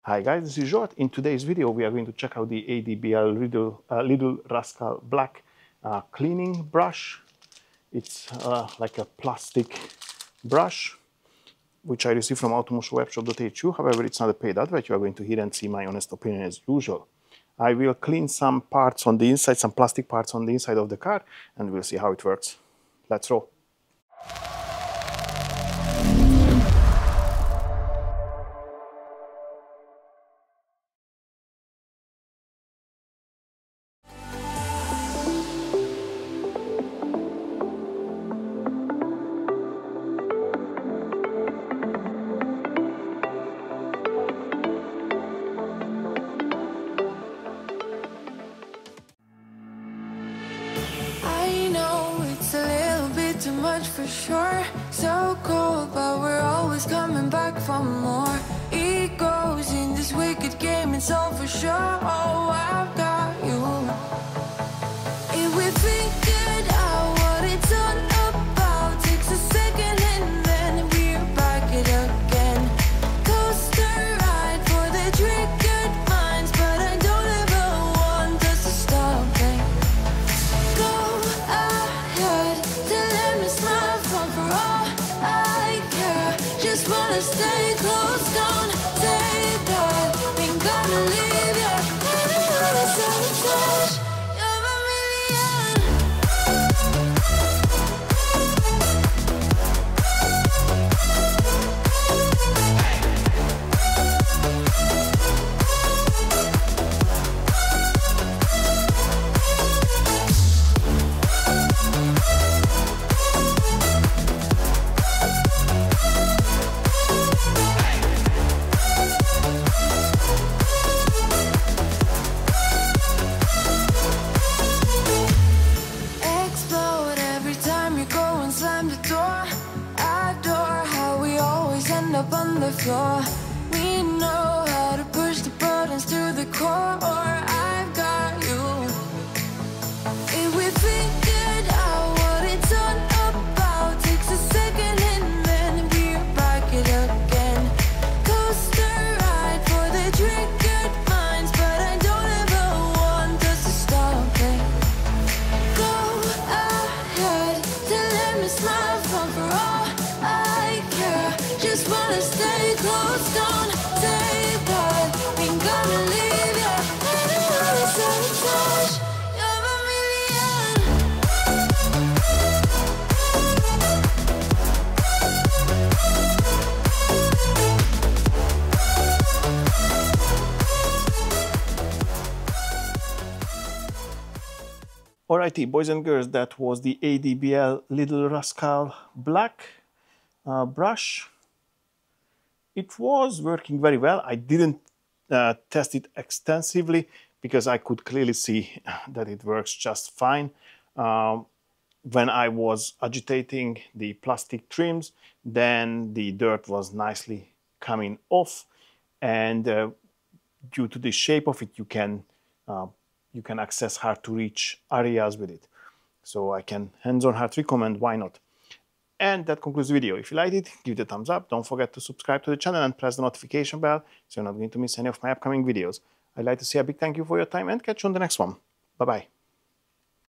Hi guys, this is Zsolt. In today's video we are going to check out the ADBL Little Rascal Black cleaning brush. It's like a plastic brush which I received from automotionwebshop.hu. However, it's not a paid advert. You are going to hear and see my honest opinion as usual. I will clean some parts on the inside, some plastic parts on the inside of the car, and we'll see how it works. Let's roll. Too much for sure, so cold, but we're always coming back for more. Egos in this wicked game, it's all for sure. Oh, I've got you. If we figured out what it's all about, takes a second and then we're back it again. Coaster ride for the triggered minds, but I don't ever want us to stop it. Go ahead, for all I care, just wanna stay close, don't say that ain't gonna leave ya. Another sabotage, you're a up on the floor. We know how to push the buttons to the core. I've got you. If we figured out what it's all about, takes a second and then we're back it again. Coaster ride for the triggered minds, but I don't ever want us to stop it. Go ahead, to let me smile for all I care. Just wanna stay close, don't say that ain't gonna leave ya. Another sabotage, you're a million. Alrighty, boys and girls, that was the ADBL Little Rascal Black brush. It was working very well. I didn't test it extensively because I could clearly see that it works just fine. When I was agitating the plastic trims, then the dirt was nicely coming off, and due to the shape of it, you can access hard to reach areas with it. So I can hands-on hard recommend, why not? And that concludes the video. If you liked it, give it a thumbs up. Don't forget to subscribe to the channel and press the notification bell so you're not going to miss any of my upcoming videos. I'd like to say a big thank you for your time and catch you on the next one. Bye-bye.